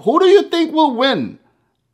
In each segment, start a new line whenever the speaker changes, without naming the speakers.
Who do you think will win?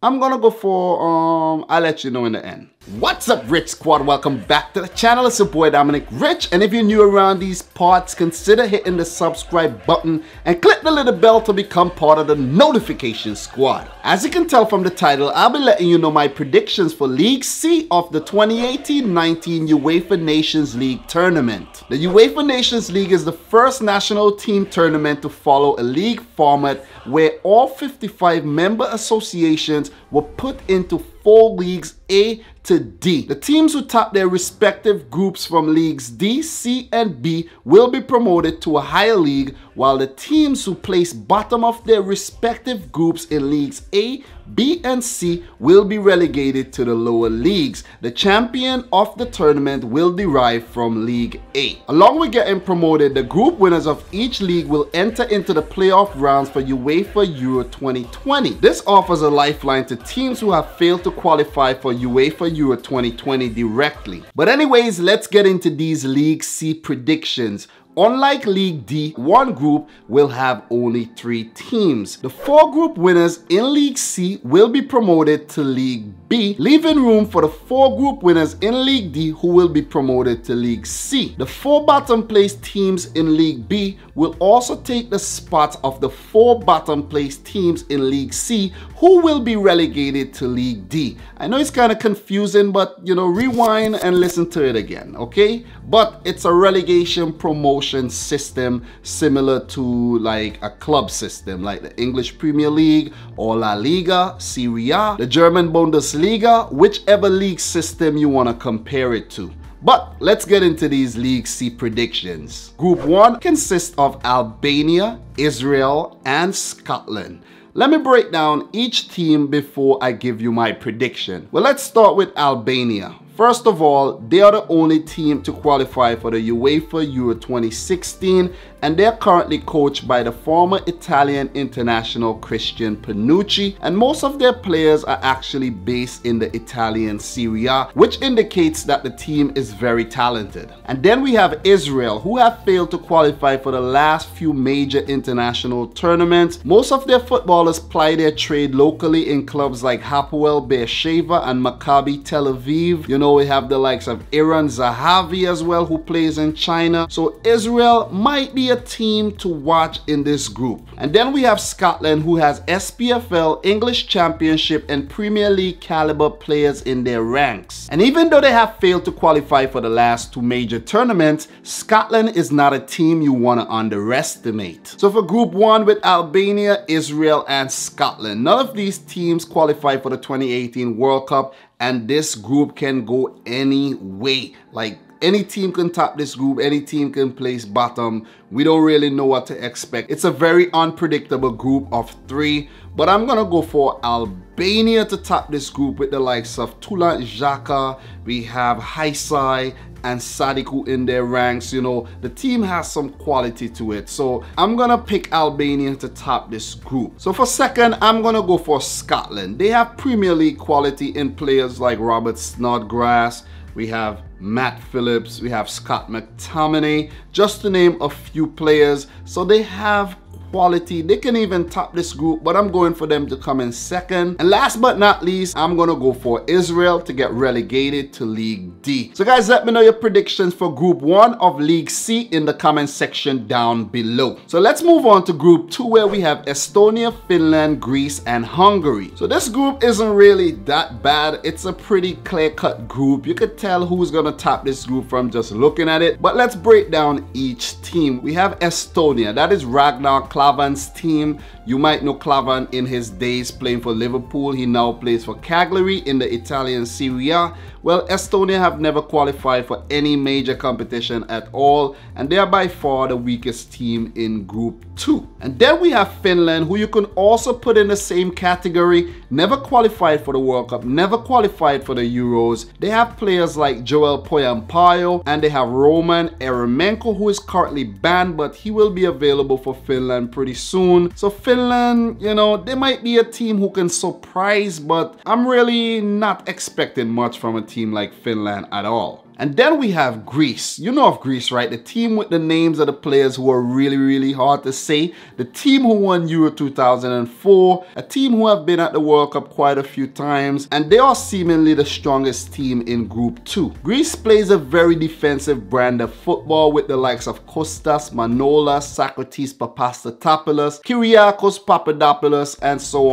I'm gonna go for, I'll let you know in the end. What's up, Rich Squad? Welcome back to the channel. It's your boy Dominic Rich, and if you're new around these parts, consider hitting the subscribe button and click the little bell to become part of the notification squad. As you can tell from the title, I'll be letting you know my predictions for League C of the 2018-19 UEFA Nations League tournament. The UEFA Nations League is the first national team tournament to follow a league format where all 55 member associations were put into 4 leagues A to D. The teams who top their respective groups from leagues D, C, and B will be promoted to a higher league, while the teams who place bottom of their respective groups in leagues A, B, and C will be relegated to the lower leagues. The champion of the tournament will derive from League A. Along with getting promoted, the group winners of each league will enter into the playoff rounds for UEFA EURO 2020. This offers a lifeline to teams who have failed to qualify for UEFA EURO 2020 directly. But anyways, let's get into these League C predictions. Unlike League D, one group will have only 3 teams. The 4 group winners in League C will be promoted to League B, leaving room for the 4 group winners in League D who will be promoted to League C. The 4 bottom place teams in League B will also take the spot of the 4 bottom place teams in League C who will be relegated to League D. I know it's kind of confusing, but you know, rewind and listen to it again, okay? But it's a relegation promotion system similar to like a club system like the English Premier League or La Liga, Serie A, the German Bundesliga, whichever league system you want to compare it to. But let's get into these League C predictions. Group 1 consists of Albania, Israel, and Scotland. Let me break down each team before I give you my prediction. Well, let's start with Albania. First of all, they are the only team to qualify for the UEFA Euro 2016, and they're currently coached by the former Italian international Christian Panucci, and most of their players are actually based in the Italian Serie A, which indicates that the team is very talented. And then we have Israel, who have failed to qualify for the last few major international tournaments. Most of their footballers ply their trade locally in clubs like Hapoel Beersheva and Maccabi Tel Aviv. You know, we have the likes of Iran Zahavi as well, who plays in China. So Israel might be a team to watch in this group. And then we have Scotland, who has SPFL, English Championship, and Premier League caliber players in their ranks. And even though they have failed to qualify for the last 2 major tournaments, Scotland is not a team you want to underestimate. So for Group 1 with Albania, Israel, and Scotland, none of these teams qualify for the 2018 World Cup, and this group can go any way. Like, any team can top this group, any team can place bottom. We don't really know what to expect. It's a very unpredictable group of 3, but I'm gonna go for Albania to top this group with the likes of Tula Xhaka, we have Haisai, and Sadiku in their ranks. You know, the team has some quality to it, so I'm gonna pick Albania to top this group. So for second, I'm gonna go for Scotland. They have Premier League quality in players like Robert Snodgrass, we have Matt Phillips, we have Scott McTominay, just to name a few players. So they have quality. They can even top this group, but I'm going for them to come in second. And last but not least, I'm gonna go for Israel to get relegated to League D. So guys, let me know your predictions for Group 1 of League C in the comment section down below. So let's move on to Group 2, where we have Estonia, Finland, Greece, and Hungary. So this group isn't really that bad. It's a pretty clear-cut group. You could tell who's gonna top this group from just looking at it. But let's break down each team. We have Estonia. That is Ragnar Klavan's team. You might know Klavan in his days playing for Liverpool. He now plays for Cagliari in the Italian Serie A. Well, Estonia have never qualified for any major competition at all, and they are by far the weakest team in Group 2. And then we have Finland, who you can also put in the same category. Never qualified for the World Cup, never qualified for the Euros. They have players like Joel Poyampayo, and they have Roman Eremenko, who is currently banned, but he will be available for Finland pretty soon. So Finland, you know, they might be a team who can surprise, but I'm really not expecting much from a team like Finland at all. And then we have Greece. You know of Greece, right? The team with the names of the players who are really, really hard to say. The team who won Euro 2004. A team who have been at the World Cup quite a few times. And they are seemingly the strongest team in Group 2. Greece plays a very defensive brand of football with the likes of Kostas, Manolas, Socrates Papastatopoulos, Kyriakos Papadopoulos, and so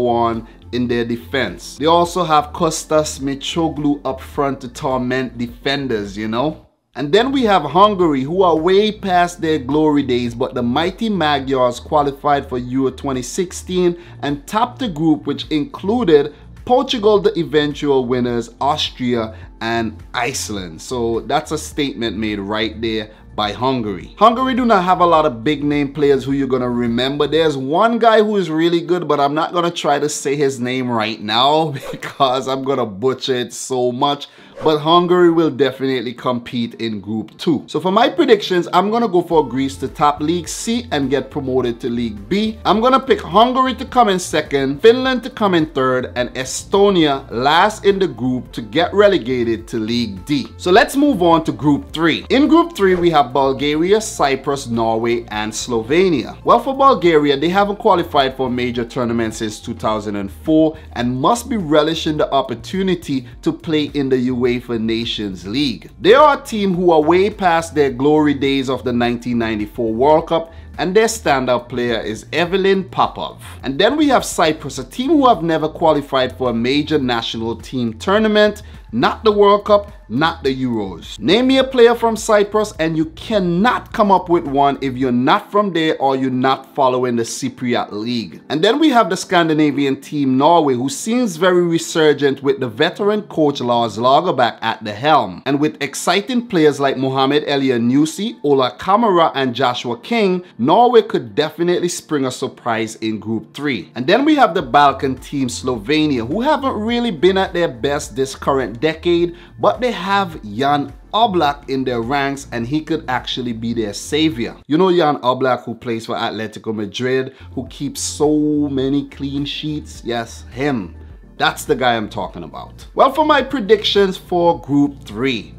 on in their defense. They also have Kostas Mitroglou up front to torment defenders, you know. And then we have Hungary, who are way past their glory days, but the mighty Magyars qualified for Euro 2016 and topped the group, which included Portugal, the eventual winners, Austria, and Iceland. So that's a statement made right there by Hungary. Hungary do not have a lot of big name players who you're gonna remember. There's one guy who is really good, but I'm not gonna try to say his name right now because I'm gonna butcher it so much. But Hungary will definitely compete in Group 2. So for my predictions, I'm gonna go for Greece to top League C and get promoted to League B. I'm gonna pick Hungary to come in second, Finland to come in third, and Estonia last in the group to get relegated to League D. So let's move on to Group 3. In Group 3, we have Bulgaria, Cyprus, Norway, and Slovenia. Well, for Bulgaria, they haven't qualified for a major tournament since 2004 and must be relishing the opportunity to play in the UEFA Nations League. They are a team who are way past their glory days of the 1994 World Cup, and their standout player is Evelyn Popov. And then we have Cyprus, a team who have never qualified for a major national team tournament, not the World Cup, not the Euros. Name me a player from Cyprus and you cannot come up with one if you're not from there or you're not following the Cypriot League. And then we have the Scandinavian team Norway, who seems very resurgent with the veteran coach Lars Lagerbäck at the helm. And with exciting players like Mohamed Elyounoussi, Ola Kamara, and Joshua King, Norway could definitely spring a surprise in Group 3. And then we have the Balkan team Slovenia, who haven't really been at their best this current decade, but they have Jan Oblak in their ranks and he could actually be their savior. You know Jan Oblak, who plays for Atletico Madrid, who keeps so many clean sheets? Yes, him. That's the guy I'm talking about. Well, for my predictions for Group 3,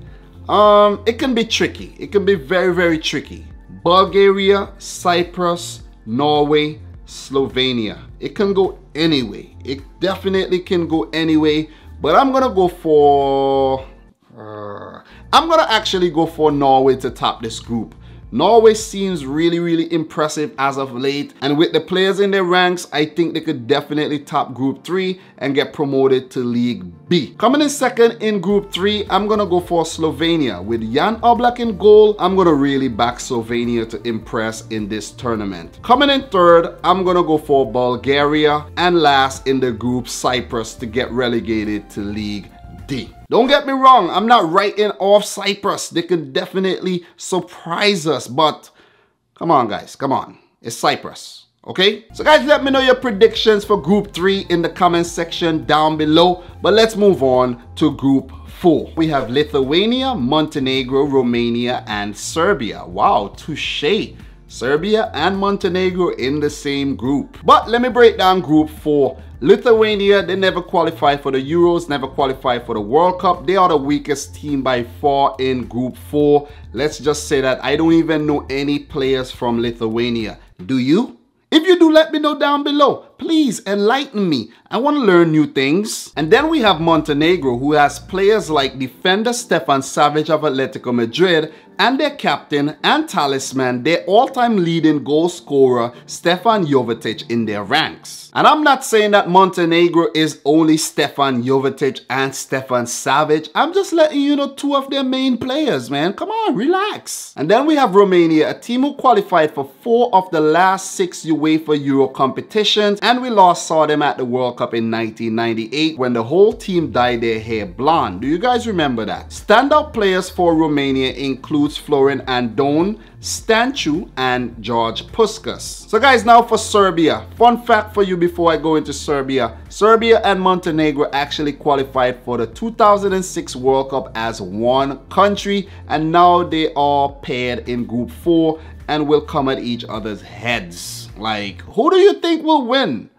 it can be tricky. It can be very, very tricky. Bulgaria, Cyprus, Norway, Slovenia. It can go anyway. It definitely can go anyway. But I'm gonna go for I'm gonna actually go for Norway to top this group. Norway seems really, really impressive as of late, and with the players in their ranks, I think they could definitely top Group 3 and get promoted to League B. Coming in second in Group 3, I'm gonna go for Slovenia. With Jan Oblak in goal, I'm gonna really back Slovenia to impress in this tournament. Coming in third, I'm gonna go for Bulgaria, and last in the group, Cyprus to get relegated to League D. Don't get me wrong, I'm not writing off Cyprus. They could definitely surprise us, but come on guys, come on. It's Cyprus, okay? So guys, let me know your predictions for Group 3 in the comment section down below. But let's move on to Group 4. We have Lithuania, Montenegro, Romania, and Serbia. Wow, touche. Serbia and Montenegro in the same group. But let me break down Group 4. Lithuania, they never qualified for the Euros, never qualified for the World Cup. They are the weakest team by far in Group 4. Let's just say that I don't even know any players from Lithuania. Do you? If you do, let me know down below. Please enlighten me. I want to learn new things. And then we have Montenegro, who has players like defender Stefan Savic of Atletico Madrid and their captain and talisman, their all-time leading goal scorer Stefan Jovetic in their ranks. And I'm not saying that Montenegro is only Stefan Jovetic and Stefan Savic. I'm just letting you know two of their main players, man. Come on, relax. And then we have Romania, a team who qualified for 4 of the last 6 UEFA Euro competitions, and we last saw them at the World Cup in 1998 when the whole team dyed their hair blonde. Do you guys remember that? Standout players for Romania includes Florin Andone, Stanchu, and George Puskas. So guys, now for Serbia. Fun fact for you before I go into Serbia. Serbia and Montenegro actually qualified for the 2006 World Cup as one country, and now they are paired in Group 4 and will come at each other's heads. Like, who do you think will win?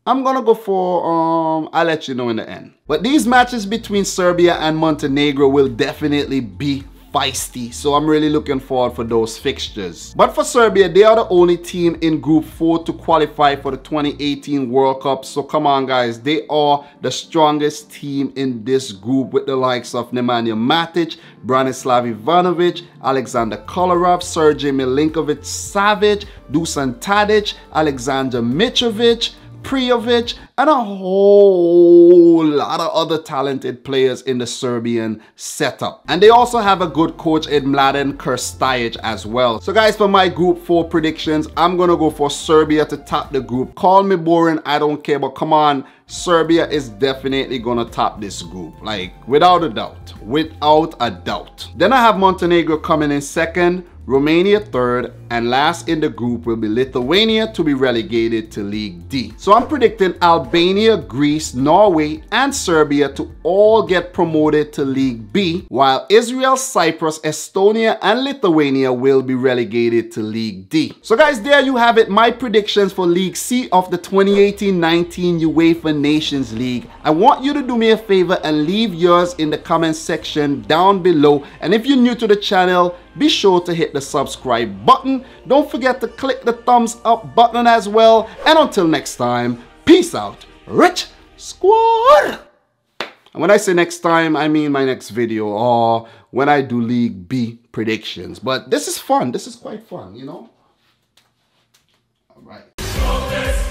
I'm gonna go for, I'll let you know in the end. But these matches between Serbia and Montenegro will definitely be feisty, so I'm really looking forward for those fixtures. But for Serbia, they are the only team in Group 4 to qualify for the 2018 World Cup, so come on guys, they are the strongest team in this group with the likes of Nemanja Matic, Branislav Ivanovic, Alexander Kolarov, Sergej Milinkovic-Savic, Dusan Tadic, Alexander Mitrovic, Prijovic, and a whole lot of other talented players in the Serbian setup. And they also have a good coach in Mladen Krstajic as well. So guys, for my Group 4 predictions, I'm gonna go for Serbia to top the group. Call me boring, I don't care, but come on, Serbia is definitely gonna top this group, like without a doubt, without a doubt. Then I have Montenegro coming in second, Romania third, and last in the group will be Lithuania to be relegated to League D. So I'm predicting Albania, Greece, Norway, and Serbia to all get promoted to League B, while Israel, Cyprus, Estonia, and Lithuania will be relegated to League D. So guys, there you have it, my predictions for League C of the 2018-19 UEFA Nations League. I want you to do me a favor and leave yours in the comment section down below. And if you're new to the channel, be sure to hit the subscribe button. Don't forget to click the thumbs up button as well. And until next time, peace out, Rich Squad. And when I say next time, I mean my next video or when I do League B predictions. But this is fun. This is quite fun, you know? All right.